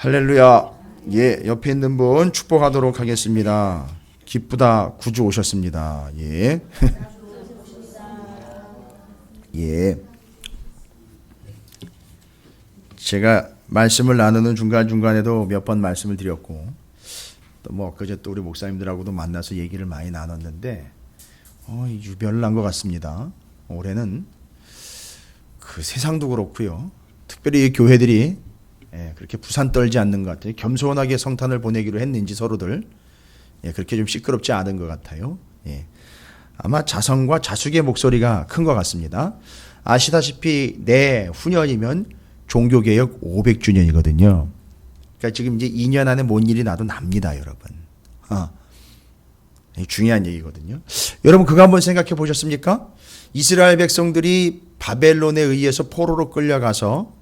할렐루야. 예, 옆에 있는 분 축복하도록 하겠습니다. 기쁘다 구주 오셨습니다. 예. 예. 제가 말씀을 나누는 중간중간에도 몇 번 말씀을 드렸고 또 뭐 엊그제 또 우리 목사님들하고도 만나서 얘기를 많이 나눴는데 유별난 것 같습니다. 올해는 그 세상도 그렇고요. 특별히 이 교회들이 그렇게 부산 떨지 않는 것 같아요. 겸손하게 성탄을 보내기로 했는지 서로들 그렇게 좀 시끄럽지 않은 것 같아요. 아마 자성과 자숙의 목소리가 큰 것 같습니다. 아시다시피 내후년이면 종교개혁 500주년이거든요. 그러니까 지금 이제 2년 안에 뭔 일이 나도 납니다, 여러분. 중요한 얘기거든요. 여러분 그거 한번 생각해 보셨습니까? 이스라엘 백성들이 바벨론에 의해서 포로로 끌려가서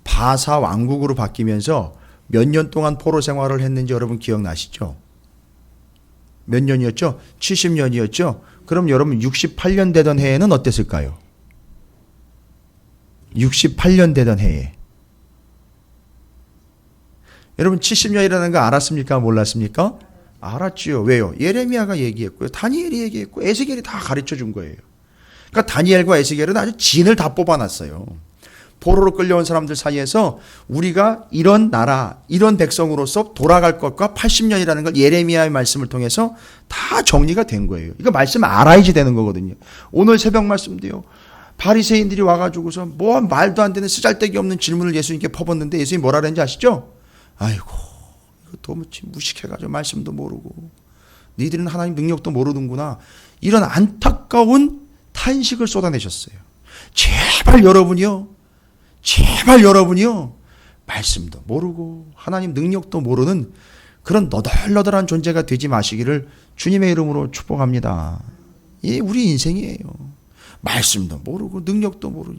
바사 왕국으로 바뀌면서 몇 년 동안 포로 생활을 했는지 여러분 기억나시죠? 몇 년이었죠? 70년이었죠? 그럼 여러분 68년 되던 해에는 어땠을까요? 68년 되던 해에 여러분 70년이라는 거 알았습니까? 몰랐습니까? 알았지요. 왜요? 예레미야가 얘기했고요. 다니엘이 얘기했고 에스겔이 다 가르쳐 준 거예요. 그러니까 다니엘과 에스겔은 아주 진을 다 뽑아놨어요. 포로로 끌려온 사람들 사이에서 우리가 이런 나라, 이런 백성으로서 돌아갈 것과 80년이라는 걸 예레미야의 말씀을 통해서 다 정리가 된 거예요. 이거 말씀 알아야지 되는 거거든요. 오늘 새벽 말씀도요. 바리새인들이 와가지고서 뭐 말도 안 되는 쓰잘데기 없는 질문을 예수님께 퍼붓는데 예수님이 뭐라 그랬는지 아시죠? 아이고 이거 너무 무식해가지고 말씀도 모르고 니들은 하나님 능력도 모르는구나. 이런 안타까운 탄식을 쏟아내셨어요. 제발 여러분이요. 말씀도 모르고 하나님 능력도 모르는 그런 너덜너덜한 존재가 되지 마시기를 주님의 이름으로 축복합니다. 이게 우리 인생이에요. 말씀도 모르고 능력도 모르고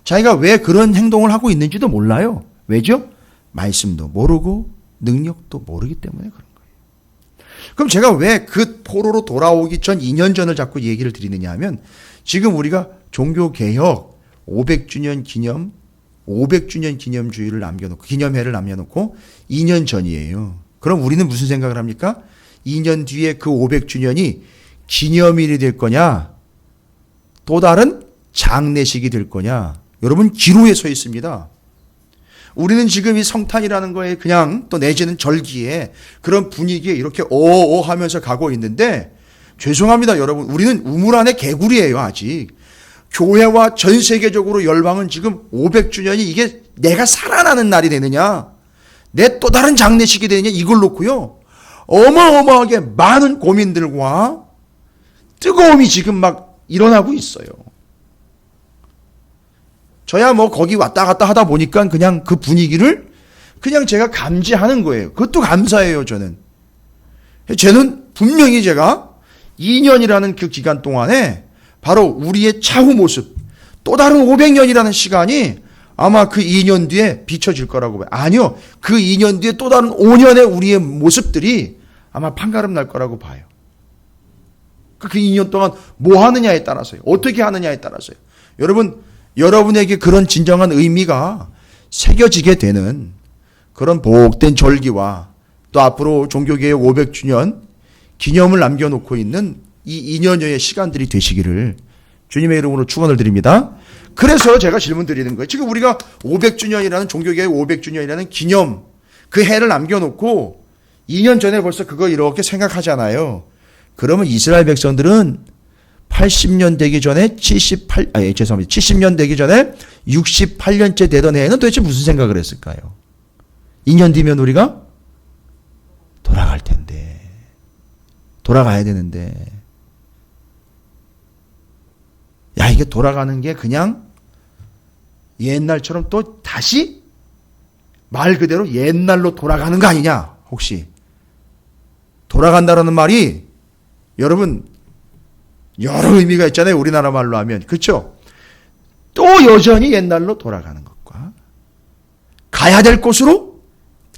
자기가 왜 그런 행동을 하고 있는지도 몰라요. 왜죠? 말씀도 모르고 능력도 모르기 때문에 그런 거예요. 그럼 제가 왜 그 포로로 돌아오기 전 2년 전을 자꾸 얘기를 드리느냐 하면 지금 우리가 종교개혁 500주년 기념주의를 남겨놓고, 기념회를 남겨놓고 2년 전이에요. 그럼 우리는 무슨 생각을 합니까? 2년 뒤에 그 500주년이 기념일이 될 거냐? 또 다른 장례식이 될 거냐? 여러분, 기로에 서 있습니다. 우리는 지금 이 성탄이라는 거에 그냥 또 내지는 절기에 그런 분위기에 이렇게 오오 하면서 가고 있는데 죄송합니다, 여러분. 우리는 우물 안에 개구리예요, 아직. 교회와 전 세계적으로 열방은 지금 500주년이 이게 내가 살아나는 날이 되느냐, 내 또 다른 장례식이 되느냐, 이걸 놓고요. 어마어마하게 많은 고민들과 뜨거움이 지금 막 일어나고 있어요. 저야 뭐 거기 왔다 갔다 하다 보니까 그냥 그 분위기를 그냥 제가 감지하는 거예요. 그것도 감사해요, 저는. 분명히 제가 2년이라는 그 기간 동안에 바로 우리의 차후 모습, 또 다른 500년이라는 시간이 아마 그 2년 뒤에 비춰질 거라고 봐요. 아니요. 그 2년 뒤에 또 다른 5년의 우리의 모습들이 아마 판가름 날 거라고 봐요. 그 2년 동안 뭐 하느냐에 따라서요. 어떻게 하느냐에 따라서요. 여러분에게 그런 진정한 의미가 새겨지게 되는 그런 복된 절기와 또 앞으로 종교개혁 500주년 기념을 남겨놓고 있는 이 2년여의 시간들이 되시기를 주님의 이름으로 축원을 드립니다. 그래서 제가 질문 드리는 거예요. 지금 우리가 500주년이라는 종교개혁 500주년이라는 기념 그 해를 남겨놓고 2년 전에 벌써 그거 이렇게 생각하잖아요. 그러면 이스라엘 백성들은 80년 되기 전에 70년 되기 전에 68년째 되던 해에는 도대체 무슨 생각을 했을까요? 2년 뒤면 우리가 돌아갈 텐데, 돌아가야 되는데, 야, 이게 돌아가는 게 그냥 옛날처럼 또 다시 말 그대로 옛날로 돌아가는 거 아니냐? 혹시 돌아간다라는 말이 여러분 여러 의미가 있잖아요. 우리나라 말로 하면. 그렇죠? 또 여전히 옛날로 돌아가는 것과 가야 될 곳으로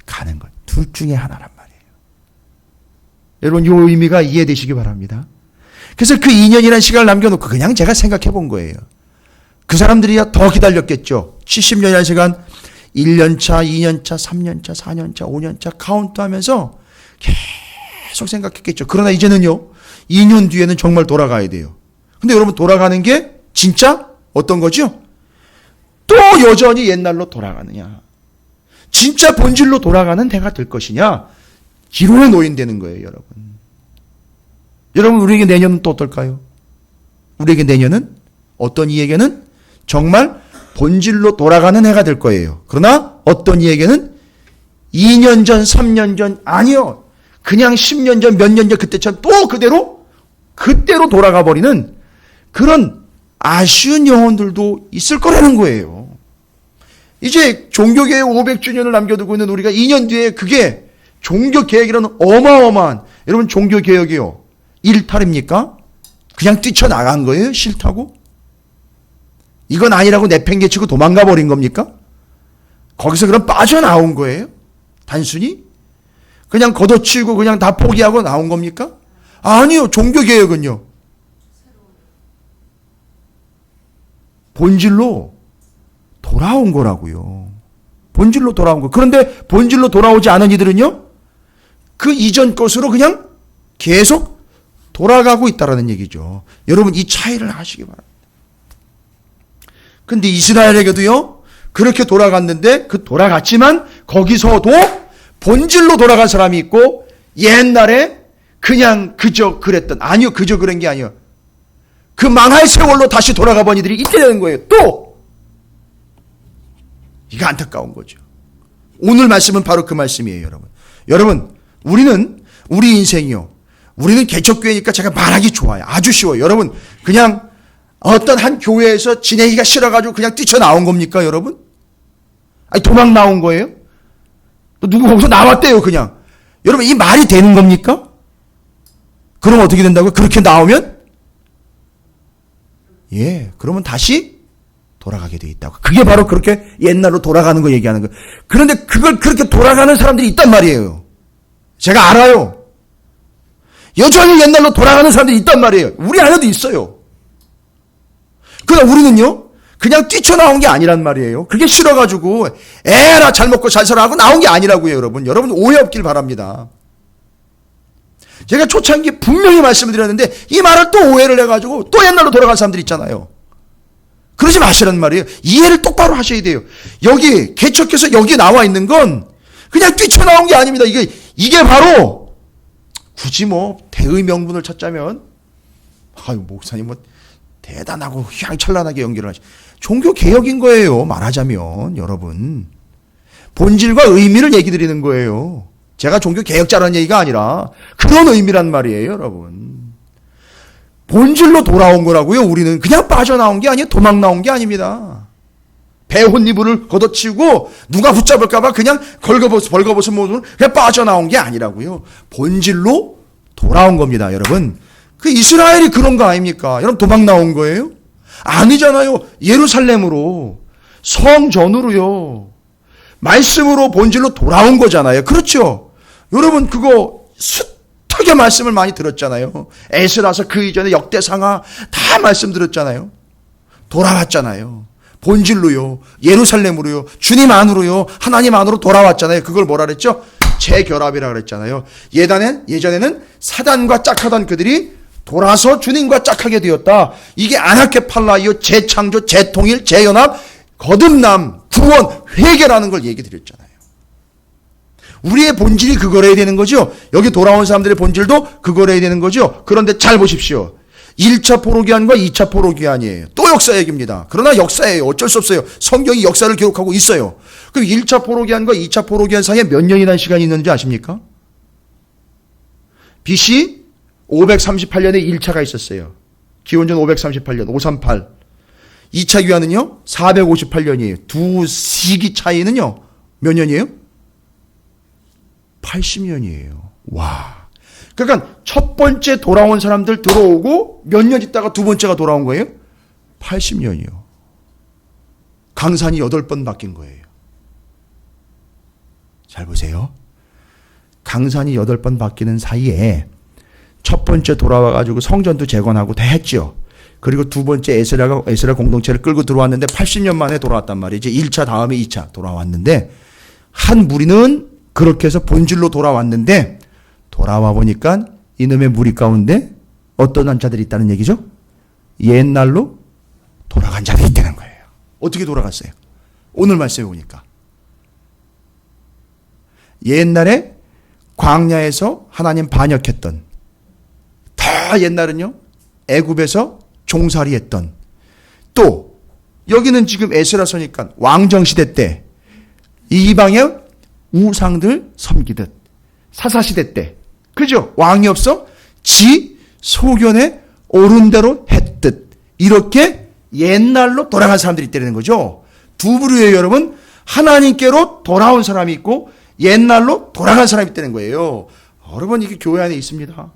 가는 것. 둘 중에 하나란 말이에요. 여러분 이 의미가 이해되시기 바랍니다. 그래서 그 2년이라는 시간을 남겨놓고 그냥 제가 생각해 본 거예요. 그 사람들이 더 기다렸겠죠. 70년이라는 시간 1년차, 2년차, 3년차, 4년차, 5년차 카운트하면서 계속 생각했겠죠. 그러나 이제는요, 2년 뒤에는 정말 돌아가야 돼요. 근데 여러분, 돌아가는 게 진짜 어떤 거죠? 또 여전히 옛날로 돌아가느냐? 진짜 본질로 돌아가는 해가 될 것이냐? 기로에 놓인다는 거예요, 여러분. 여러분, 우리에게 내년은 또 어떨까요? 우리에게 내년은 어떤 이에게는 정말 본질로 돌아가는 해가 될 거예요. 그러나 어떤 이에게는 2년 전, 3년 전, 아니요. 그냥 10년 전, 몇 년 전 그때처럼 또 그때로 돌아가 버리는 그런 아쉬운 영혼들도 있을 거라는 거예요. 이제 종교개혁 500주년을 남겨두고 있는 우리가 2년 뒤에 그게 종교개혁이라는 어마어마한, 여러분, 종교개혁이요, 일탈입니까? 그냥 뛰쳐나간 거예요? 싫다고? 이건 아니라고 내팽개치고 도망가 버린 겁니까? 거기서 그럼 빠져나온 거예요? 단순히? 그냥 걷어치우고 그냥 다 포기하고 나온 겁니까? 아니요. 종교개혁은요, 본질로 돌아온 거라고요. 본질로 돌아온 거. 그런데 본질로 돌아오지 않은 이들은요, 그 이전 것으로 그냥 계속 돌아가고 있다라는 얘기죠. 여러분, 이 차이를 아시기 바랍니다. 근데 이스라엘에게도요, 그렇게 돌아갔는데, 그 돌아갔지만 거기서도 본질로 돌아간 사람이 있고, 옛날에 그냥 그저 그랬던, 아니요, 그저 그런 게 아니요, 그 망할 세월로 다시 돌아가 본 이들이 있다는 거예요. 또 이거 안타까운 거죠. 오늘 말씀은 바로 그 말씀이에요, 여러분. 여러분, 우리 인생이요, 우리는 개척교회니까 제가 말하기 좋아요. 아주 쉬워요. 여러분, 그냥 어떤 한 교회에서 지내기가 싫어가지고 그냥 뛰쳐나온 겁니까, 여러분? 아니, 도망 나온 거예요? 또 누구 거기서 나왔대요, 그냥. 여러분, 이 말이 되는 겁니까? 그럼 어떻게 된다고요? 그렇게 나오면? 예, 그러면 다시 돌아가게 돼 있다고. 그게 바로 그렇게 옛날로 돌아가는 거 얘기하는 거예요. 그런데 그걸 그렇게 돌아가는 사람들이 있단 말이에요. 제가 알아요. 여전히 옛날로 돌아가는 사람들이 있단 말이에요. 우리 안에도 있어요. 그러나 우리는요, 그냥 뛰쳐나온 게 아니란 말이에요. 그게 싫어가지고 에라 잘 먹고 잘 살아 하고 나온 게 아니라고요, 여러분. 여러분, 오해 없길 바랍니다. 제가 초창기에 분명히 말씀을 드렸는데 이 말을 또 오해를 해가지고 또 옛날로 돌아간 사람들 있잖아요. 그러지 마시라는 말이에요. 이해를 똑바로 하셔야 돼요. 여기 개척해서 여기 나와 있는 건 그냥 뛰쳐나온 게 아닙니다. 이게 바로 굳이 뭐 대의 명분을 찾자면, 아유, 목사님 뭐 대단하고 휘황찬란하게 연기를 하시, 종교 개혁인 거예요. 말하자면 여러분, 본질과 의미를 얘기 드리는 거예요. 제가 종교 개혁자라는 얘기가 아니라 그런 의미란 말이에요, 여러분. 본질로 돌아온 거라고요. 우리는 그냥 빠져나온 게 아니에요. 도망 나온 게 아닙니다. 배 혼이불을 걷어치우고 누가 붙잡을까봐 그냥 벌거벗은 모습으로 그냥 빠져나온 게 아니라고요. 본질로 돌아온 겁니다, 여러분. 그 이스라엘이 그런 거 아닙니까? 여러분, 도망 나온 거예요? 아니잖아요. 예루살렘으로, 성전으로요, 말씀으로 본질로 돌아온 거잖아요. 그렇죠? 여러분, 그거 숱하게 말씀을 많이 들었잖아요. 에스라서 그 이전에 역대상하 다 말씀 들었잖아요. 돌아왔잖아요. 본질로요, 예루살렘으로요, 주님 안으로요, 하나님 안으로 돌아왔잖아요. 그걸 뭐라 그랬죠? 재결합이라 그랬잖아요. 예전에는 사단과 짝하던 그들이 돌아서 주님과 짝하게 되었다. 이게 아나케팔라이오, 재창조, 재통일, 재연합, 거듭남, 구원, 회개라는 걸 얘기 드렸잖아요. 우리의 본질이 그거래야 되는 거죠. 여기 돌아온 사람들의 본질도 그거래야 되는 거죠. 그런데 잘 보십시오. 1차 포로기한과 2차 포로기한이에요. 또 역사 얘기입니다. 그러나 역사예요. 어쩔 수 없어요. 성경이 역사를 기록하고 있어요. 그럼 1차 포로기한과 2차 포로기한 사이에 몇 년이라는 시간이 있는지 아십니까? BC 538년에 1차가 있었어요. 기원전 538년, 538. 2차 기한은요, 458년이에요. 두 시기 차이는요, 몇 년이에요? 80년이에요. 와. 그러니까 첫 번째 돌아온 사람들 들어오고 몇 년 있다가 두 번째가 돌아온 거예요? 80년이요. 강산이 8번 바뀐 거예요. 잘 보세요. 강산이 8번 바뀌는 사이에 첫 번째 돌아와가지고 성전도 재건하고 다 했죠. 그리고 두 번째 에스라 공동체를 끌고 들어왔는데 80년 만에 돌아왔단 말이지. 1차 다음에 2차 돌아왔는데 한 무리는 그렇게 해서 본질로 돌아왔는데 돌아와 보니까 이놈의 무리 가운데 어떤 자들이 있다는 얘기죠? 옛날로 돌아간 자들이 있다는 거예요. 어떻게 돌아갔어요? 오늘 말씀해 보니까 옛날에 광야에서 하나님 반역했던, 다 옛날은요 애굽에서 종살이했던, 또 여기는 지금 에스라서니까 왕정시대 때 이방의 우상들 섬기듯, 사사시대 때, 그죠? 왕이 없어 지 소견에 옳은 대로 했듯 이렇게 옛날로 돌아간 사람들이 있다는 거죠. 두 부류의 여러분, 하나님께로 돌아온 사람이 있고 옛날로 돌아간 사람이 있다는 거예요. 여러분, 이게 교회 안에 있습니다.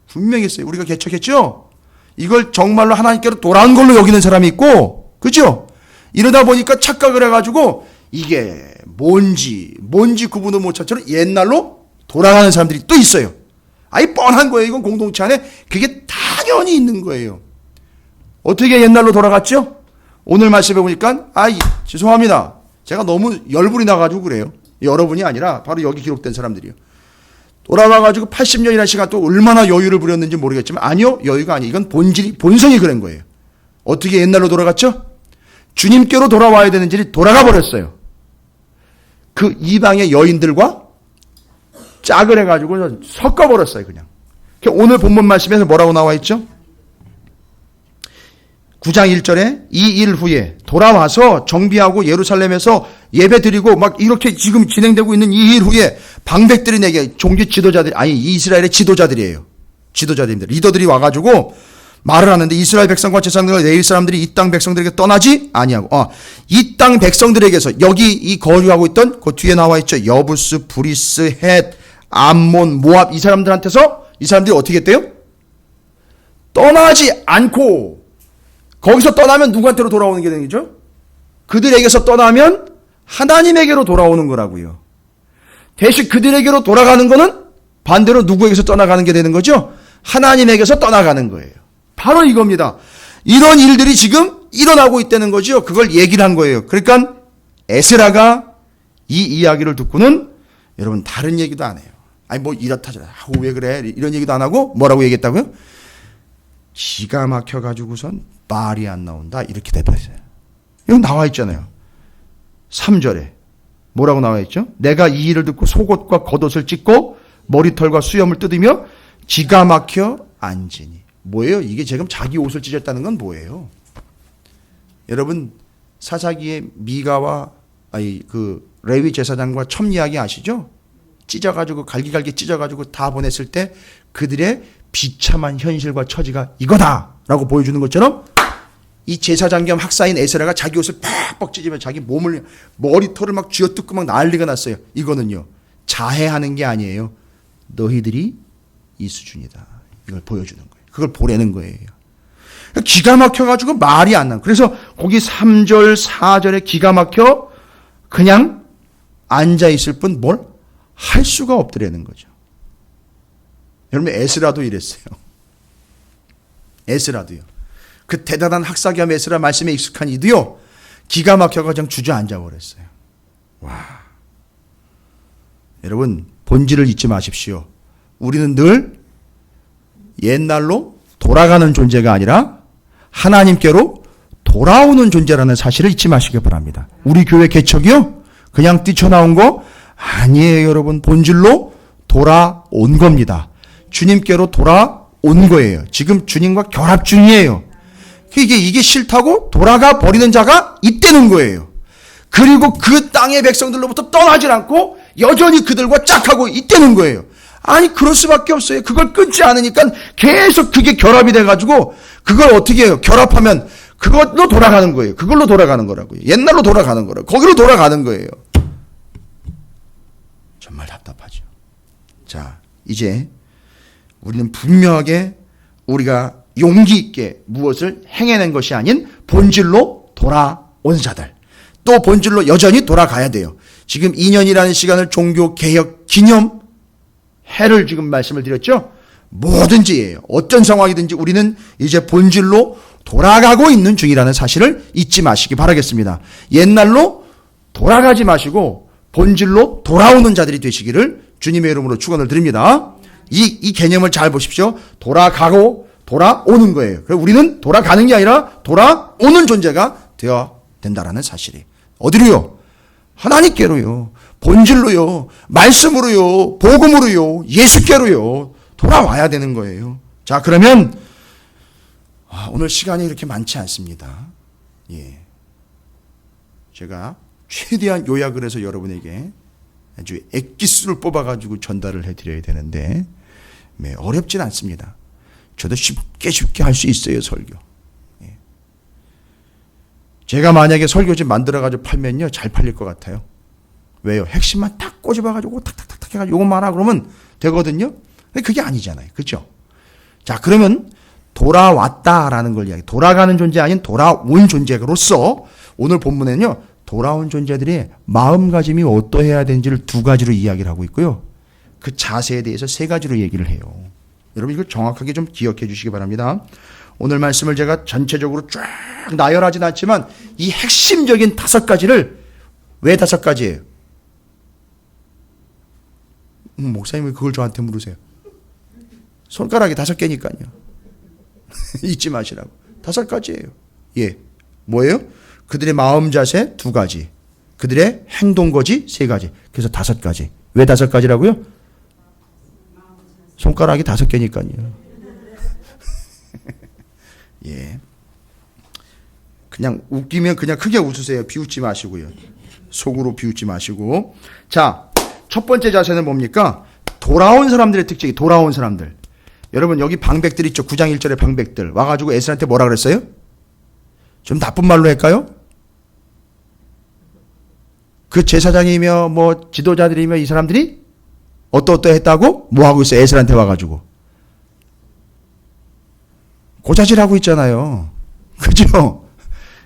분명히 있어요. 우리가 개척했죠? 이걸 정말로 하나님께로 돌아온 걸로 여기는 사람이 있고, 그죠? 이러다 보니까 착각을 해가지고 이게 뭔지 구분도 못 찾처럼 옛날로 돌아가는 사람들이 또 있어요. 아니 뻔한 거예요. 이건 공동체 안에 그게 당연히 있는 거예요. 어떻게 옛날로 돌아갔죠? 오늘 말씀해 보니까 죄송합니다. 제가 너무 열불이 나가지고 그래요. 여러분이 아니라 바로 여기 기록된 사람들이요. 돌아와가지고 80년이라는 시간 또 얼마나 여유를 부렸는지 모르겠지만 아니요. 여유가 아니에요. 이건 본성이 그런 거예요. 어떻게 옛날로 돌아갔죠? 주님께로 돌아와야 되는 일이 돌아가 버렸어요. 그 이방의 여인들과 짝을 해가지고 섞어버렸어요. 그냥. 오늘 본문 말씀에서 뭐라고 나와 있죠? 9장 1절에 이 일 후에 돌아와서 정비하고 예루살렘에서 예배 드리고 막 이렇게 지금 진행되고 있는 이 일 후에 방백들이 내게 종교 지도자들이, 아니 이스라엘의 지도자들이에요. 지도자들입니다. 리더들이 와가지고 말을 하는데 이스라엘 백성과 제사장들과 레위 사람들이 이 땅 백성들에게 떠나지 아니하고, 이 땅 백성들에게서 여기 이 거류하고 있던 그 뒤에 나와 있죠. 여부스, 브리스, 헷, 암몬, 모압, 이 사람들한테서 이 사람들이 어떻게 했대요? 떠나지 않고, 거기서 떠나면 누구한테로 돌아오는 게 되는 거죠? 그들에게서 떠나면 하나님에게로 돌아오는 거라고요. 대신 그들에게로 돌아가는 거는 반대로 누구에게서 떠나가는 게 되는 거죠? 하나님에게서 떠나가는 거예요. 바로 이겁니다. 이런 일들이 지금 일어나고 있다는 거죠. 그걸 얘기를 한 거예요. 그러니까 에스라가 이 이야기를 듣고는 여러분 다른 얘기도 안 해요. 아니 뭐 이렇다저렇다 왜 그래 이런 얘기도 안 하고 뭐라고 얘기했다고요? 기가 막혀가지고선 말이 안 나온다 이렇게 대답했어요. 이거 나와 있잖아요. 3절에 뭐라고 나와 있죠? 내가 이 일을 듣고 속옷과 겉옷을 찢고 머리털과 수염을 뜯으며 기가 막혀 앉으니. 뭐예요? 이게 지금 자기 옷을 찢었다는 건 뭐예요? 여러분 사사기의 미가와 그 레위 제사장과 첩 이야기 아시죠? 찢어가지고 갈기갈기 찢어가지고 다 보냈을 때 그들의 비참한 현실과 처지가 이거다라고 보여주는 것처럼 이 제사장 겸 학사인 에스라가 자기 옷을 팍팍 찢으면 자기 몸을 머리털을 막 쥐어뜯고 막 난리가 났어요. 이거는요 자해하는 게 아니에요. 너희들이 이 수준이다. 이걸 보여주는 거예요. 그걸 보내는 거예요. 기가 막혀가지고 말이 안 나요. 그래서 거기 3절 4절에 기가 막혀 그냥 앉아있을 뿐 뭘 할 수가 없더라는 거죠. 여러분 에스라도 이랬어요. 에스라도요. 그 대단한 학사 겸 에스라 말씀에 익숙한 이도요. 기가 막혀가지고 주저앉아 버렸어요. 와. 여러분 본질을 잊지 마십시오. 우리는 늘 옛날로 돌아가는 존재가 아니라 하나님께로 돌아오는 존재라는 사실을 잊지 마시기 바랍니다. 우리 교회 개척이요. 그냥 뛰쳐나온 거 아니에요. 여러분 본질로 돌아온 겁니다. 주님께로 돌아온 거예요. 지금 주님과 결합 중이에요. 이게 싫다고 돌아가 버리는 자가 있다는 거예요. 그리고 그 땅의 백성들로부터 떠나질 않고 여전히 그들과 짝하고 있다는 거예요. 아니 그럴 수밖에 없어요. 그걸 끊지 않으니까 계속 그게 결합이 돼가지고 그걸 어떻게 해요? 결합하면 그걸로 돌아가는 거예요. 그걸로 돌아가는 거라고요. 옛날로 돌아가는 거라고. 거기로 돌아가는 거예요. 정말 답답하죠. 자, 이제 우리는 분명하게 우리가 용기 있게 무엇을 행해낸 것이 아닌 본질로 돌아온 자들. 또 본질로 여전히 돌아가야 돼요. 지금 2년이라는 시간을 종교 개혁 기념 해를 지금 말씀을 드렸죠. 뭐든지예요. 어떤 상황이든지 우리는 이제 본질로 돌아가고 있는 중이라는 사실을 잊지 마시기 바라겠습니다. 옛날로 돌아가지 마시고 본질로 돌아오는 자들이 되시기를 주님의 이름으로 축원을 드립니다. 이 개념을 잘 보십시오. 돌아가고 돌아오는 거예요. 그래서 우리는 돌아가는 게 아니라 돌아오는 존재가 되어야 된다라는 사실이. 어디로요? 하나님께로요. 본질로요. 말씀으로요. 복음으로요. 예수께로요. 돌아와야 되는 거예요. 자, 그러면 오늘 시간이 이렇게 많지 않습니다. 예. 제가 최대한 요약을 해서 여러분에게 아주 엑기스를 뽑아가지고 전달을 해드려야 되는데 어렵진 않습니다. 저도 쉽게 할 수 있어요, 설교. 예. 제가 만약에 설교집 만들어가지고 팔면요, 잘 팔릴 것 같아요. 왜요? 핵심만 딱 꼬집어가지고 탁탁탁탁 해가지고 요것만 하라 그러면 되거든요. 근데 그게 아니잖아요. 그렇죠? 자, 그러면 돌아왔다라는 걸 이야기. 돌아가는 존재 아닌 돌아온 존재로서 오늘 본문에는요, 돌아온 존재들의 마음가짐이 어떠해야 되는지를 두 가지로 이야기를 하고 있고요. 그 자세에 대해서 세 가지로 얘기를 해요. 여러분 이걸 정확하게 좀 기억해 주시기 바랍니다. 오늘 말씀을 제가 전체적으로 쫙 나열하진 않지만 이 핵심적인 5가지를 왜 5가지예요? 목사님 왜 그걸 저한테 물으세요? 손가락이 5개니까요. 잊지 마시라고. 5가지예요. 예. 뭐예요? 그들의 마음 자세 2가지. 그들의 행동 거지 3가지. 그래서 5가지. 왜 5가지라고요? 손가락이 5개니까요. 예. 그냥 웃기면 그냥 크게 웃으세요. 비웃지 마시고요. 속으로 비웃지 마시고. 자, 첫 번째 자세는 뭡니까? 돌아온 사람들의 특징이 돌아온 사람들. 여러분 여기 방백들 있죠. 9장 1절의 방백들. 와가지고 에스라한테 뭐라 그랬어요? 좀 나쁜 말로 할까요? 그 제사장이며 뭐 지도자들이며 이 사람들이 어떠했다고? 뭐 하고 있어요? 에스라한테 와가지고. 고자질하고 있잖아요. 그죠?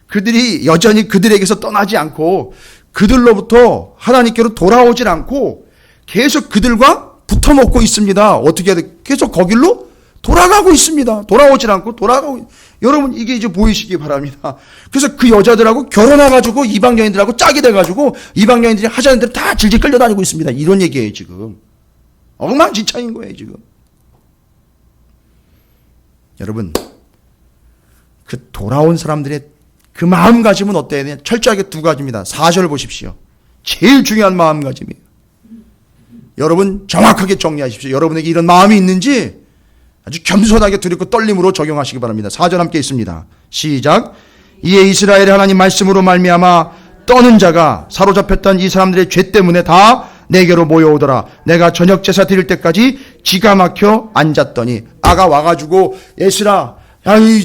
그들이 여전히 그들에게서 떠나지 않고 그들로부터 하나님께로 돌아오질 않고 계속 그들과 붙어먹고 있습니다. 어떻게 해야 돼? 계속 거길로 돌아가고 있습니다. 돌아오질 않고 돌아가고. 여러분 이게 이제 보이시기 바랍니다. 그래서 그 여자들하고 결혼해가지고 이방 여인들하고 짝이 돼가지고 이방 여인들이 하자는 대로 다 질질 끌려다니고 있습니다. 이런 얘기예요 지금. 엉망진창인 거예요 지금. 여러분 그 돌아온 사람들의 그 마음가짐은 어때야 되냐? 철저하게 2가지입니다. 4절 보십시오. 제일 중요한 마음가짐이에요. 여러분 정확하게 정리하십시오. 여러분에게 이런 마음이 있는지 아주 겸손하게 두렵고 떨림으로 적용하시기 바랍니다. 4절 함께 있습니다. 시작. 이에 이스라엘의 하나님 말씀으로 말미암아 떠는 자가 사로잡혔던 이 사람들의 죄 때문에 다 내게로 모여오더라. 내가 저녁 제사 드릴 때까지 기가 막혀 앉았더니 아가 와가지고 에스라,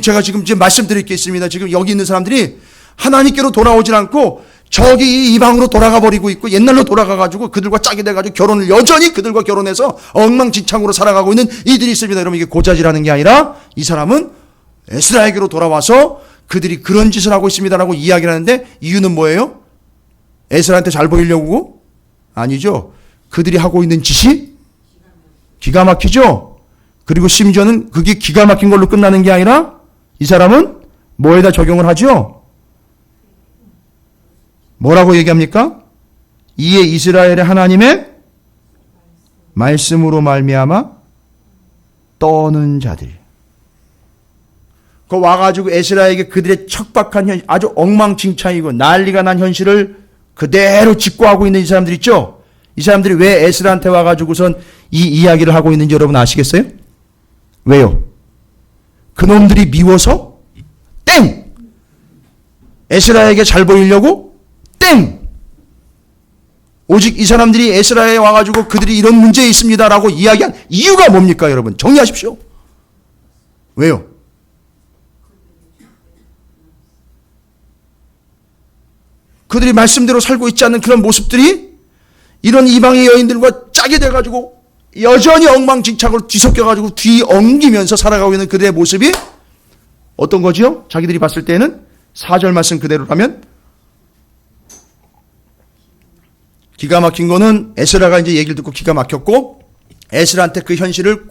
제가 지금 말씀드릴 게 있습니다. 지금 여기 있는 사람들이 하나님께로 돌아오질 않고 저기 이방으로 돌아가 버리고 있고 옛날로 돌아가가지고 그들과 짝이 돼가지고 결혼을 여전히 그들과 결혼해서 엉망진창으로 살아가고 있는 이들이 있습니다. 여러분 이게 고자질하는 게 아니라 이 사람은 에스라에게로 돌아와서 그들이 그런 짓을 하고 있습니다라고 이야기를 하는데 이유는 뭐예요? 에스라한테 잘 보이려고? 아니죠. 그들이 하고 있는 짓이 기가 막히죠. 그리고 심지어는 그게 기가 막힌 걸로 끝나는 게 아니라 이 사람은 뭐에다 적용을 하죠? 뭐라고 얘기합니까? 이에 이스라엘의 하나님의 말씀으로 말미암아 떠는 자들. 그 와가지고 에스라에게 그들의 척박한 현실, 아주 엉망진창이고 난리가 난 현실을 그대로 직구하고 있는 이 사람들 있죠? 이 사람들이 왜 에스라한테 와가지고선 이 이야기를 하고 있는지 여러분 아시겠어요? 왜요? 그놈들이 미워서? 땡! 에스라에게 잘 보이려고? 땡! 오직 이 사람들이 에스라에 와가지고 그들이 이런 문제에 있습니다라고 이야기한 이유가 뭡니까 여러분? 정리하십시오. 왜요? 그들이 말씀대로 살고 있지 않는 그런 모습들이 이런 이방의 여인들과 짝이 돼가지고 여전히 엉망진창으로 뒤섞여가지고 뒤엉기면서 살아가고 있는 그들의 모습이 어떤 거지요? 자기들이 봤을 때는 4절 말씀 그대로라면 기가 막힌 거는 에스라가 이제 얘기를 듣고 기가 막혔고 에스라한테 그 현실을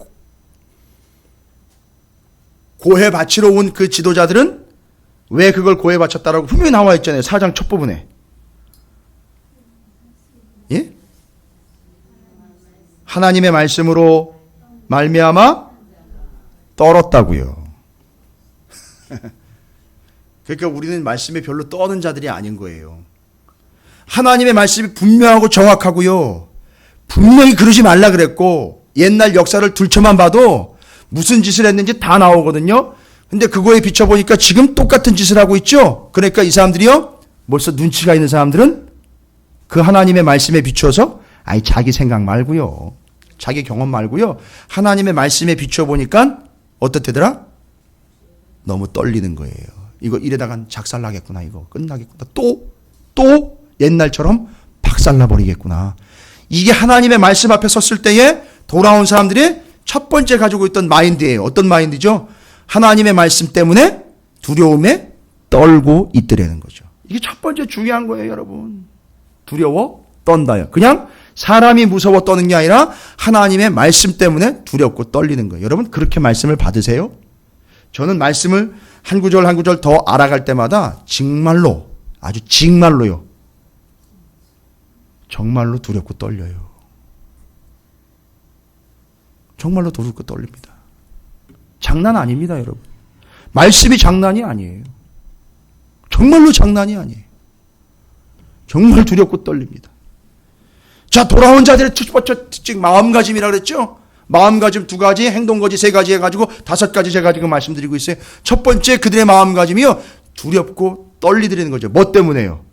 고해 바치러 온 그 지도자들은 왜 그걸 고해 바쳤다라고 분명히 나와 있잖아요. 4장 첫 부분에. 예? 하나님의 말씀으로 말미암아 떨었다고요. 그러니까 우리는 말씀에 별로 떠는 자들이 아닌 거예요. 하나님의 말씀이 분명하고 정확하고요. 분명히 그러지 말라 그랬고 옛날 역사를 들춰만 봐도 무슨 짓을 했는지 다 나오거든요. 근데 그거에 비춰보니까 지금 똑같은 짓을 하고 있죠. 그러니까 이 사람들이요, 벌써 눈치가 있는 사람들은 그 하나님의 말씀에 비추어서 자기 생각 말고요, 자기 경험 말고요, 하나님의 말씀에 비춰보니까 어떻대더라? 너무 떨리는 거예요. 이거 이래다간 작살나겠구나, 이거 끝나겠구나, 또 옛날처럼 박살나버리겠구나. 이게 하나님의 말씀 앞에 섰을 때에 돌아온 사람들이 첫 번째 가지고 있던 마인드예요. 어떤 마인드죠? 하나님의 말씀 때문에 두려움에 떨고 있더라는 거죠. 이게 첫 번째 중요한 거예요, 여러분. 두려워 떤다요. 그냥 사람이 무서워 떠는 게 아니라 하나님의 말씀 때문에 두렵고 떨리는 거예요. 여러분 그렇게 말씀을 받으세요? 저는 말씀을 한 구절 한 구절 더 알아갈 때마다 정말로, 아주 정말로요, 정말로 두렵고 떨려요. 정말로 두렵고 떨립니다. 장난 아닙니다, 여러분. 말씀이 장난이 아니에요. 정말로 장난이 아니에요. 정말 두렵고 떨립니다. 자, 돌아온 자들의 첫 번째 특징, 마음가짐이라고 그랬죠? 마음가짐 2가지, 행동거지 3가지 해가지고 5가지 제가 지금 말씀드리고 있어요. 첫 번째 그들의 마음가짐이요, 두렵고 떨리드리는 거죠. 뭐 때문에요?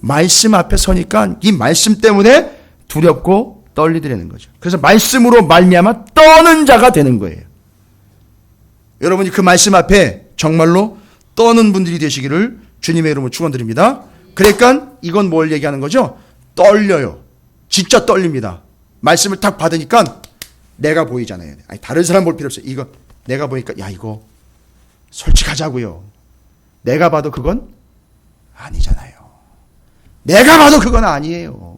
말씀 앞에 서니까 이 말씀 때문에 두렵고 떨리드리는 거죠. 그래서 말씀으로 말미암아 떠는 자가 되는 거예요. 여러분이 그 말씀 앞에 정말로 떠는 분들이 되시기를 주님의 이름으로 축원드립니다. 그러니까 이건 뭘 얘기하는 거죠? 떨려요. 진짜 떨립니다. 말씀을 딱 받으니까 내가 보이잖아요. 다른 사람 볼 필요 없어요. 이거 내가 보니까 야, 이거 솔직하자고요. 내가 봐도 그건 아니잖아요. 내가 봐도 그건 아니에요.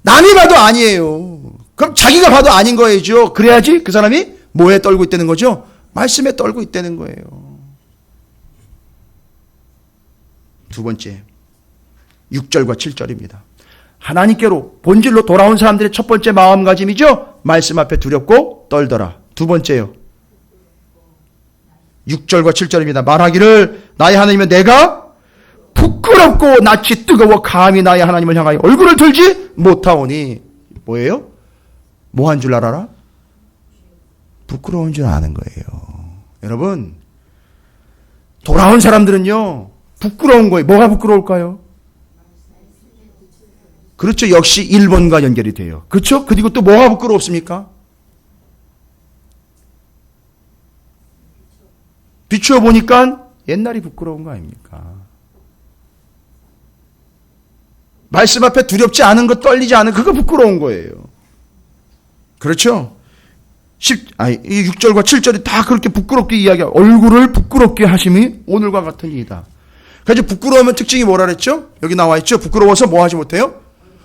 남이 봐도 아니에요. 그럼 자기가 봐도 아닌 거예요. 그래야지 그 사람이 뭐에 떨고 있다는 거죠? 말씀에 떨고 있다는 거예요. 두 번째, 6절과 7절입니다. 하나님께로 본질로 돌아온 사람들의 첫 번째 마음가짐이죠. 말씀 앞에 두렵고 떨더라. 두 번째요, 6절과 7절입니다. 말하기를 나의 하나님은 내가 부끄럽고 낯이 뜨거워 감히 나의 하나님을 향하여 얼굴을 들지 못하오니. 뭐예요? 뭐 한 줄 알아라? 부끄러운 줄 아는 거예요. 여러분, 돌아온 사람들은요, 부끄러운 거예요. 뭐가 부끄러울까요? 그렇죠. 역시 1번과 연결이 돼요. 그렇죠? 그리고 또 뭐가 부끄럽습니까? 비추어 보니까 옛날이 부끄러운 거 아닙니까? 말씀 앞에 두렵지 않은 것, 떨리지 않은 그거 부끄러운 거예요. 그렇죠? 6절과 7절이 다 그렇게 부끄럽게 이야기하고, 얼굴을 부끄럽게 하심이 오늘과 같은 이이다. 그래서 부끄러우면 특징이 뭐라 그랬죠? 여기 나와 있죠? 부끄러워서 뭐 하지 못해요?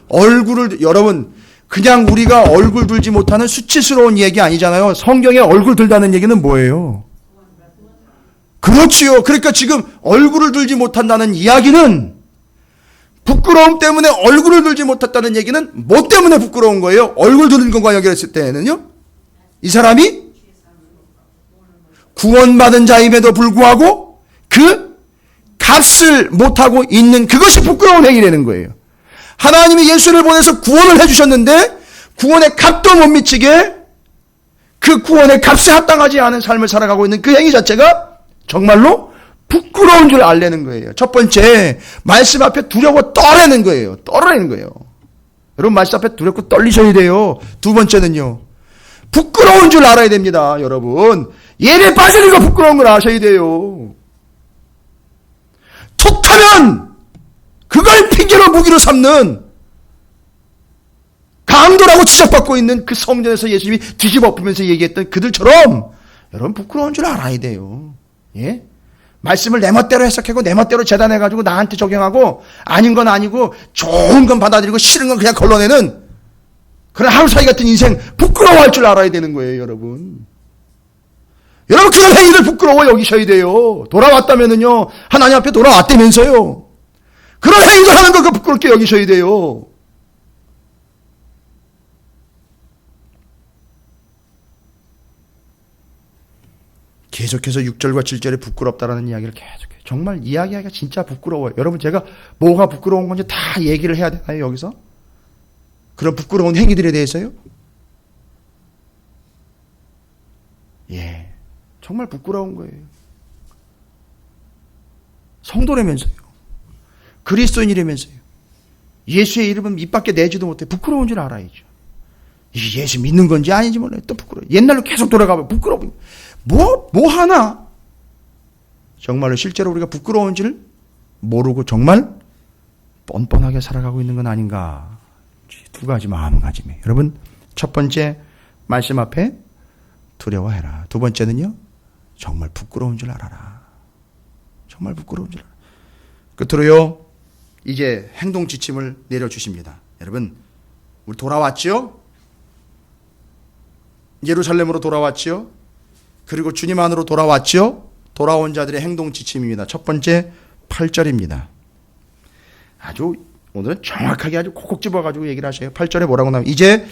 얼굴을, 여러분, 그냥 우리가 얼굴 들지 못하는 수치스러운 얘기 아니잖아요. 성경에 얼굴 들다는 얘기는 뭐예요? 그렇지요. 그러니까 지금 얼굴을 들지 못한다는 이야기는, 부끄러움 때문에 얼굴을 들지 못했다는 얘기는 뭐 때문에 부끄러운 거예요? 얼굴 드는 것과 연결했을 때는요, 이 사람이 구원받은 자임에도 불구하고 그 값을 못하고 있는 그것이 부끄러운 행위라는 거예요. 하나님이 예수를 보내서 구원을 해주셨는데 구원의 값도 못 미치게 그 구원의 값에 합당하지 않은 삶을 살아가고 있는 그 행위 자체가 정말로 부끄러운 줄 알려는 거예요. 첫 번째, 말씀 앞에 두려워 떨어내는 거예요. 떨어내는 거예요. 여러분, 말씀 앞에 두렵고 떨리셔야 돼요. 두 번째는요, 부끄러운 줄 알아야 됩니다. 여러분, 예배 빠지는 거 부끄러운 걸 아셔야 돼요. 툭하면 그걸 핑계로 무기로 삼는 강도라고 지적받고 있는 그 성전에서 예수님이 뒤집어 엎으면서 얘기했던 그들처럼 여러분, 부끄러운 줄 알아야 돼요. 예? 말씀을 내 멋대로 해석하고 내 멋대로 재단해가지고 나한테 적용하고 아닌 건 아니고 좋은 건 받아들이고 싫은 건 그냥 걸러내는 그런 하루살이 같은 인생, 부끄러워할 줄 알아야 되는 거예요, 여러분. 여러분 그런 행위를 부끄러워 여기셔야 돼요. 돌아왔다면은요. 하나님 앞에 돌아왔다면서요. 그런 행위를 하는 거 부끄럽게 여기셔야 돼요. 계속해서 6절과 7절에 부끄럽다라는 이야기를 계속해요. 정말 이야기하기가 진짜 부끄러워요. 여러분 제가 뭐가 부끄러운 건지 다 얘기를 해야 되나요 여기서? 그런 부끄러운 행위들에 대해서요? 예, 정말 부끄러운 거예요. 성도라면서요. 그리스도인이라면서요. 예수의 이름은 입 밖에 내지도 못해. 부끄러운 줄 알아야죠. 이게 예수 믿는 건지 아닌지 몰라요. 또 부끄러워요. 옛날로 계속 돌아가면 부끄러워요. 뭐 하나? 정말로 실제로 우리가 부끄러운지를 모르고 정말 뻔뻔하게 살아가고 있는 건 아닌가. 두 가지 마음가짐이에요. 여러분, 첫 번째 말씀 앞에 두려워해라. 두 번째는요, 정말 부끄러운 줄 알아라. 정말 부끄러운 줄 알아라. 끝으로요, 이제 행동 지침을 내려주십니다. 여러분, 우리 돌아왔지요? 예루살렘으로 돌아왔지요? 그리고 주님 안으로 돌아왔지요? 돌아온 자들의 행동 지침입니다. 첫 번째 8절입니다. 아주 오늘은 정확하게 아주 콕콕 집어가지고 얘기를 하셔요. 8절에 뭐라고 나와요? 이제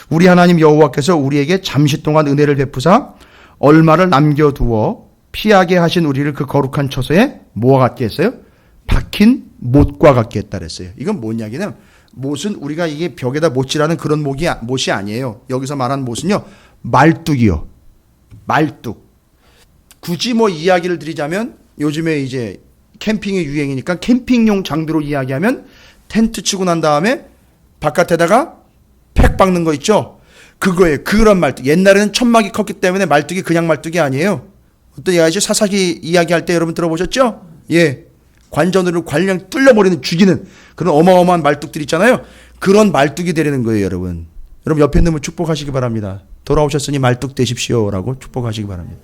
우리 하나님 여호와께서 우리에게 잠시 동안 은혜를 베푸사 얼마를 남겨두어 피하게 하신 우리를 그 거룩한 처소에 뭐와 같게 했어요? 박힌 못과 같게 했다 그랬어요. 이건 뭔 이야기냐면 못은 우리가 이게 벽에다 못질하는 그런 못이 아니에요. 여기서 말하는 못은요, 말뚝이요. 말뚝. 굳이 뭐 이야기를 드리자면 요즘에 이제 캠핑이 유행이니까 캠핑용 장비로 이야기하면 텐트 치고 난 다음에 바깥에다가 팩 박는 거 있죠? 그거예요. 그런 말뚝. 옛날에는 천막이 컸기 때문에 말뚝이 그냥 말뚝이 아니에요. 어떤 이야기 사사기 이야기할 때 여러분 들어보셨죠? 예. 관전으로 관령 뚫려버리는 죽이는 그런 어마어마한 말뚝들 있잖아요. 그런 말뚝이 되려는 거예요, 여러분. 여러분 옆에 있는 분 축복하시기 바랍니다. 돌아오셨으니 말뚝 되십시오라고 축복하시기 바랍니다.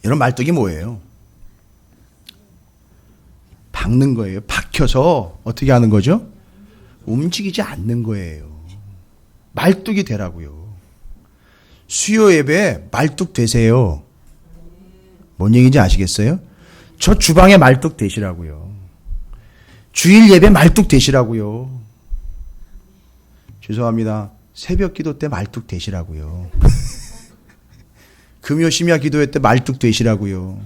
이런 말뚝이 뭐예요? 박는 거예요. 박혀서 어떻게 하는 거죠? 움직이지 않는 거예요. 말뚝이 되라고요. 수요 예배에 말뚝 되세요. 뭔 얘기인지 아시겠어요? 저 주방에 말뚝 되시라고요. 주일 예배 말뚝 되시라고요. 죄송합니다. 새벽 기도 때 말뚝 되시라고요. 금요 심야 기도회 때 말뚝 되시라고요.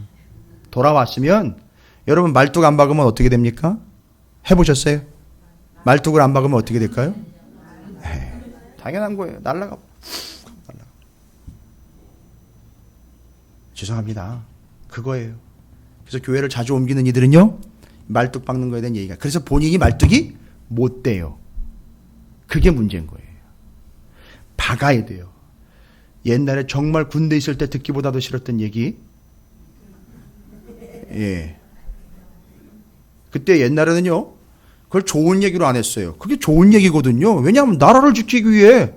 돌아왔으면 여러분 말뚝 안 박으면 어떻게 됩니까? 해보셨어요? 말뚝을 안 박으면 어떻게 될까요? 에이, 당연한 거예요. 날라가. 죄송합니다. 그거예요. 그래서 교회를 자주 옮기는 이들은요, 말뚝 박는 거에 대한 얘기가. 그래서 본인이 말뚝이 못 돼요. 그게 문제인 거예요. 박아야 돼요. 옛날에 정말 군대 있을 때 듣기보다도 싫었던 얘기. 예. 그때 옛날에는요, 그걸 좋은 얘기로 안 했어요. 그게 좋은 얘기거든요. 왜냐하면 나라를 지키기 위해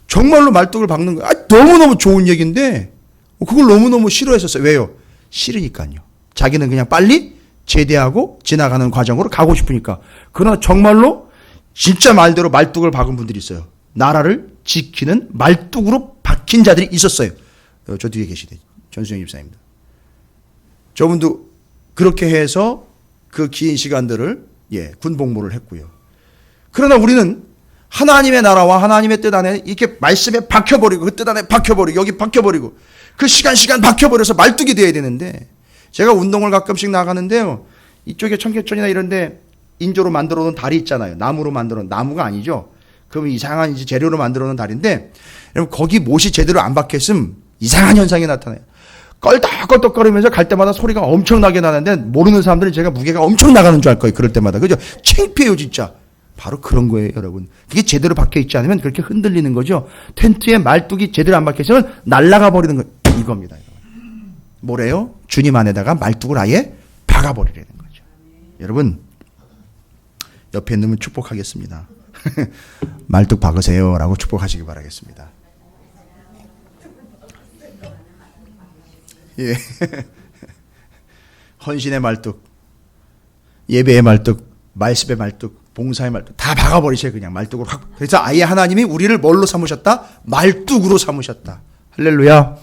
정말로 말뚝을 박는 거예요. 너무너무 좋은 얘기인데, 그걸 너무너무 싫어했었어요. 왜요? 싫으니까요. 자기는 그냥 빨리 제대하고 지나가는 과정으로 가고 싶으니까. 그러나 정말로 진짜 말대로 말뚝을 박은 분들이 있어요. 나라를 지키는 말뚝으로 박힌 자들이 있었어요. 저 뒤에 계시네. 전수영 집사입니다. 저분도 그렇게 해서 그 긴 시간들을 군복무를 했고요. 그러나 우리는 하나님의 나라와 하나님의 뜻 안에 이렇게 말씀에 박혀버리고 그 뜻 안에 박혀버리고 여기 박혀버리고 그 시간 박혀버려서 말뚝이 돼야 되는데, 제가 운동을 가끔씩 나가는데요, 이쪽에 청계천이나 이런데 인조로 만들어 놓은 다리 있잖아요. 나무로 만들어 놓은, 나무가 아니죠. 그러면 이상한 이제 재료로 만들어 놓은 다리인데, 여러분 거기 못이 제대로 안 박혔으면 이상한 현상이 나타나요. 껄떡껄떡거리면서 갈 때마다 소리가 엄청나게 나는데 모르는 사람들은 제가 무게가 엄청 나가는 줄 알 거예요. 그럴 때마다. 그죠? 창피해요 진짜. 바로 그런 거예요, 여러분. 그게 제대로 박혀 있지 않으면 그렇게 흔들리는 거죠. 텐트에 말뚝이 제대로 안 박혀 있으면 날아가 버리는 거. 이겁니다. 뭐래요? 주님 안에다가 말뚝을 아예 박아버리려는 거죠. 여러분, 옆에 있는 분 축복하겠습니다. 말뚝 박으세요 라고 축복하시기 바라겠습니다. 예. 헌신의 말뚝, 예배의 말뚝, 말씀의 말뚝 봉사의 말뚝 다 박아버리세요. 그냥 말뚝으로 확. 그래서 아예 하나님이 우리를 뭘로 삼으셨다? 말뚝으로 삼으셨다. 할렐루야.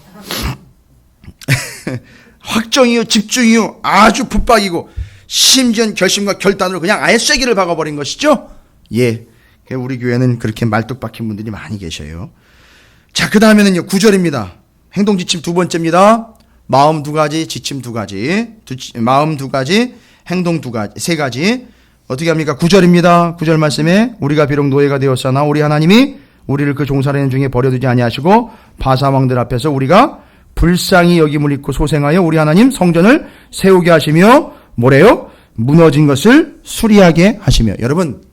확정이요, 집중이요, 아주 붙박이고 심지어 결심과 결단으로 그냥 아예 쐐기를 박아버린 것이죠. 예, 우리 교회는 그렇게 말뚝 박힌 분들이 많이 계셔요. 자, 그 다음에는요, 9절입니다. 행동 지침 두 번째입니다. 마음 두 가지, 지침 두 가지, 마음 두 가지, 행동 두 가지, 세 가지. 어떻게 합니까? 9절입니다. 9절 말씀에 우리가 비록 노예가 되었으나 우리 하나님이 우리를 그 종살이는 중에 버려두지 아니하시고 바사왕들 앞에서 우리가 불쌍히 여김을 입고 소생하여 우리 하나님 성전을 세우게 하시며 뭐래요? 무너진 것을 수리하게 하시며. 여러분,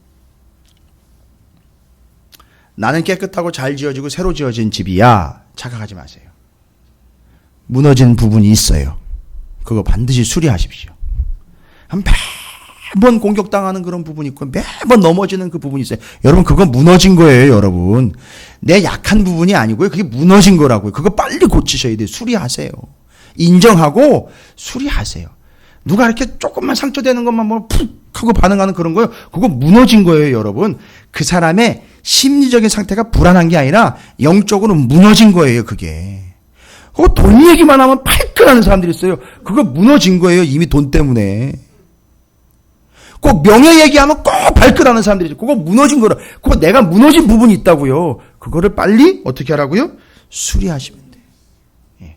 나는 깨끗하고 잘 지어지고 새로 지어진 집이야. 착각하지 마세요. 무너진 부분이 있어요. 그거 반드시 수리하십시오. 매번 공격당하는 그런 부분이 있고 매번 넘어지는 그 부분이 있어요. 여러분, 그건 무너진 거예요. 여러분, 내 약한 부분이 아니고요. 그게 무너진 거라고요. 그거 빨리 고치셔야 돼요. 수리하세요. 인정하고 수리하세요. 누가 이렇게 조금만 상처되는 것만 뭐 푹 하고 반응하는 그런 거요. 그거 무너진 거예요. 여러분, 그 사람의 심리적인 상태가 불안한 게 아니라 영적으로 무너진 거예요. 그게. 그거 돈 얘기만 하면 팔끈하는 사람들이 있어요. 그거 무너진 거예요. 이미 돈 때문에. 꼭 명예 얘기하면 꼭 발끈하는 사람들이 있어요. 그거 무너진 거라. 그거 내가 무너진 부분이 있다고요. 그거를 빨리 어떻게 하라고요? 수리하시면 돼요. 예.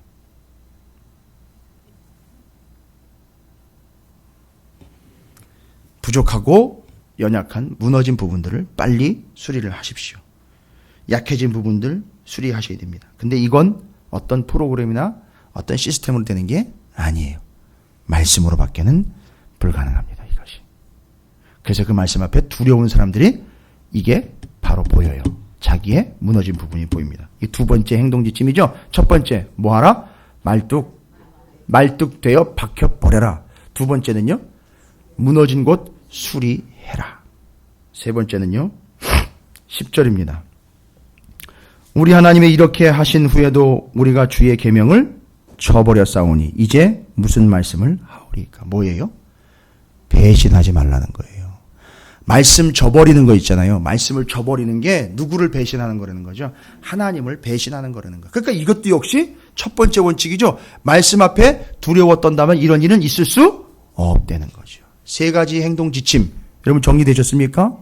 부족하고 연약한 무너진 부분들을 빨리 수리를 하십시오. 약해진 부분들 수리하셔야 됩니다. 근데 이건 어떤 프로그램이나 어떤 시스템으로 되는 게 아니에요. 말씀으로 밖에는 불가능합니다. 이것이. 그래서 그 말씀 앞에 두려운 사람들이 이게 바로 보여요. 자기의 무너진 부분이 보입니다. 이 두 번째 행동 지침이죠. 첫 번째 뭐하라? 말뚝되어 박혀버려라. 두 번째는요, 무너진 곳 수리해라. 세 번째는요, 10절입니다. 우리 하나님이 이렇게 하신 후에도 우리가 주의 계명을 저버렸사오니 이제 무슨 말씀을 하오리까? 뭐예요? 배신하지 말라는 거예요. 말씀 저버리는 거 있잖아요. 말씀을 저버리는 게 누구를 배신하는 거라는 거죠? 하나님을 배신하는 거라는 거. 그러니까 이것도 역시 첫 번째 원칙이죠. 말씀 앞에 두려워 떤다면 이런 일은 있을 수 없다는 거죠. 세 가지 행동 지침, 여러분 정리되셨습니까?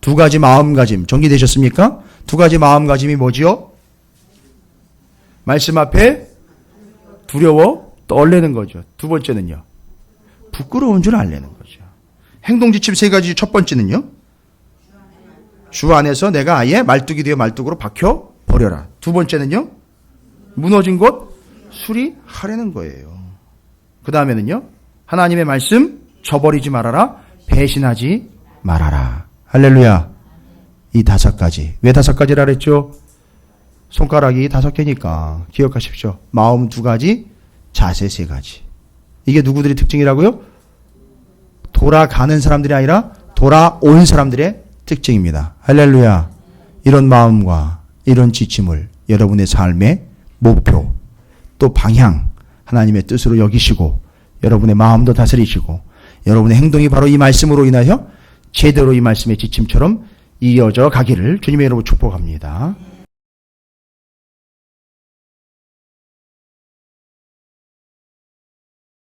두 가지 마음가짐 정리되셨습니까? 두 가지 마음가짐이 뭐지요? 말씀 앞에 두려워 떨리는 거죠. 두 번째는요, 부끄러운 줄 알려는 거죠. 행동 지침 세 가지. 첫 번째는요, 주 안에서 내가 아예 말뚝이 되어 말뚝으로 박혀 버려라. 두 번째는요, 무너진 곳 수리하려는 거예요. 그 다음에는요, 하나님의 말씀 저버리지 말아라, 배신하지 말아라. 할렐루야. 이 다섯 가지. 왜 다섯 가지라 그랬죠? 손가락이 다섯 개니까 기억하십시오. 마음 두 가지, 자세 세 가지. 이게 누구들의 특징이라고요? 돌아가는 사람들이 아니라 돌아온 사람들의 특징입니다. 할렐루야. 이런 마음과 이런 지침을 여러분의 삶의 목표 또 방향, 하나님의 뜻으로 여기시고 여러분의 마음도 다스리시고 여러분의 행동이 바로 이 말씀으로 인하여 제대로 이 말씀의 지침처럼 이어져 가기를 주님의 이름으로 축복합니다.